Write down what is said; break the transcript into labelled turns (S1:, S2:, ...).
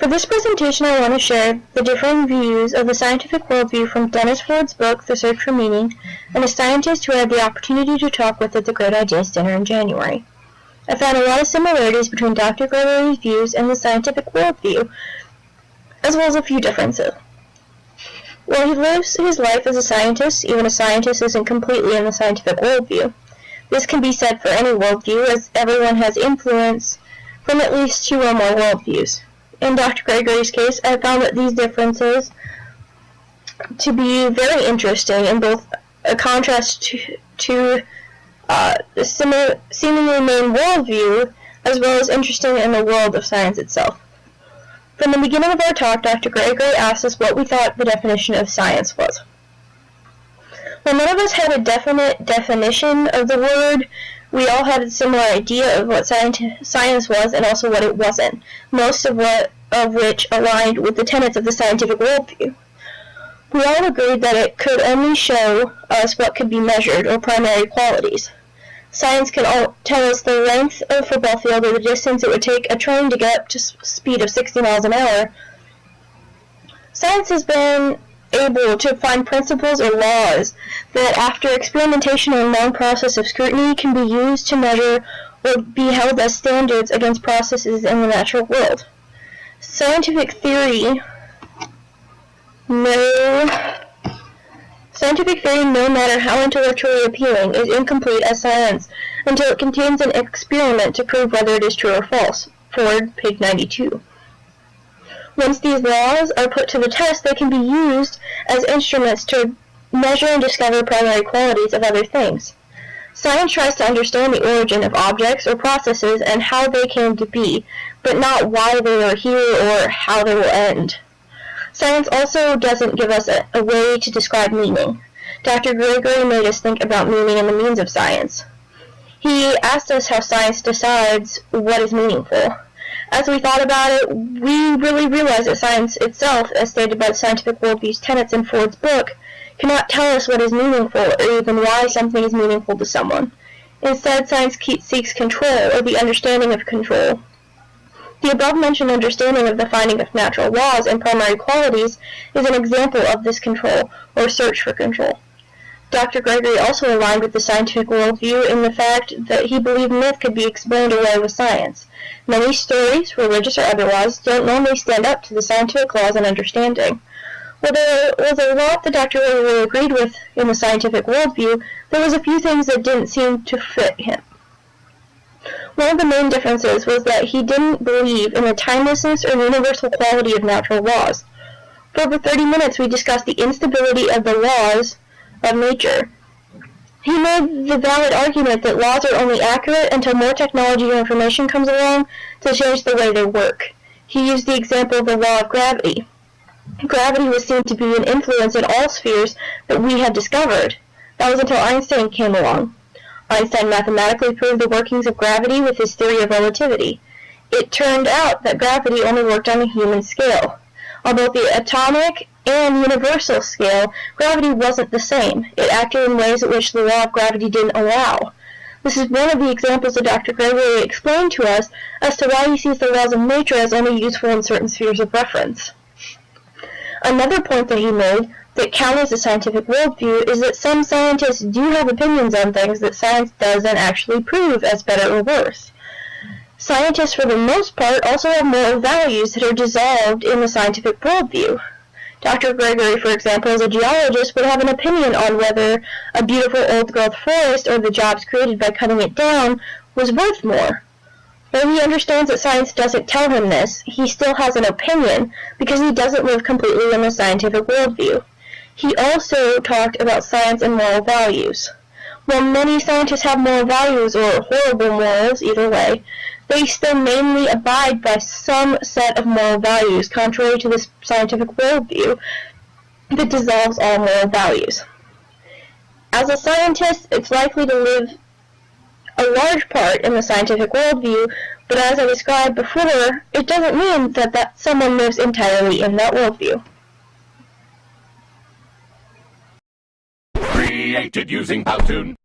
S1: For this presentation, I want to share the differing views of the scientific worldview from Dennis Ford's book, The Search for Meaning, and a scientist who I had the opportunity to talk with at the Great Ideas Dinner in January. I found a lot of similarities between Dr. Gregory's views and the scientific worldview, as well as a few differences. While he lives his life as a scientist, even a scientist isn't completely in the scientific worldview. This can be said for any worldview, as everyone has influence from at least two or more worldviews. In Dr. Gregory's case, I found that these differences to be very interesting in both a contrast to the seemingly main worldview, as well as interesting in the world of science itself. From the beginning of our talk, Dr. Gregory asked us what we thought the definition of science was. While none of us had a definite definition of the word, we all had a similar idea of what science was and also what it wasn't, most of which aligned with the tenets of the scientific worldview. We all agreed that it could only show us what could be measured, or primary qualities. Science can tell us the length of a football field or the distance it would take a train to get up to speed of 60 miles an hour. Science has been able to find principles or laws that, after experimentation and long process of scrutiny, can be used to measure or be held as standards against processes in the natural world. Scientific theory, no matter how intellectually appealing, is incomplete as science until it contains an experiment to prove whether it is true or false. Ford, page 92. Once these laws are put to the test, they can be used as instruments to measure and discover primary qualities of other things. Science tries to understand the origin of objects or processes and how they came to be, but not why they are here or how they will end. Science also doesn't give us a way to describe meaning. Dr. Gregory made us think about meaning and the means of science. He asked us how science decides what is meaningful. As we thought about it, we really realized that science itself, as stated by the scientific worldview's tenets in Ford's book, cannot tell us what is meaningful or even why something is meaningful to someone. Instead, science seeks control, or the understanding of control. The above-mentioned understanding of the finding of natural laws and primary qualities is an example of this control, or search for control. Dr. Gregory also aligned with the scientific worldview in the fact that he believed myth could be explained away with science. Many stories, religious or otherwise, don't normally stand up to the scientific laws and understanding. While there was a lot that Dr. Gregory agreed with in the scientific worldview, there was a few things that didn't seem to fit him. One of the main differences was that he didn't believe in the timelessness or universal quality of natural laws. For over 30 minutes, we discussed the instability of the laws of nature. He made the valid argument that laws are only accurate until more technology or information comes along to change the way they work. He used the example of the law of gravity. Gravity was seen to be an influence in all spheres that we had discovered. That was until Einstein came along. Einstein mathematically proved the workings of gravity with his theory of relativity. It turned out that gravity only worked on a human scale. On both the atomic and universal scale, gravity wasn't the same. It acted in ways at which the law of gravity didn't allow. This is one of the examples that Dr. Gregory explained to us as to why he sees the laws of nature as only useful in certain spheres of reference. Another point that he made that counters the scientific worldview is that some scientists do have opinions on things that science doesn't actually prove as better or worse. Scientists, for the most part, also have moral values that are dissolved in the scientific worldview. Dr. Gregory, for example, as a geologist, would have an opinion on whether a beautiful old-growth forest or the jobs created by cutting it down was worth more. Though he understands that science doesn't tell him this, he still has an opinion because he doesn't live completely in the scientific worldview. He also talked about science and moral values. While many scientists have moral values or horrible morals, either way, they still mainly abide by some set of moral values, contrary to this scientific worldview that dissolves all moral values. As a scientist, it's likely to live a large part in the scientific worldview, but as I described before, it doesn't mean that someone lives entirely in that worldview.
S2: Created using Powtoon.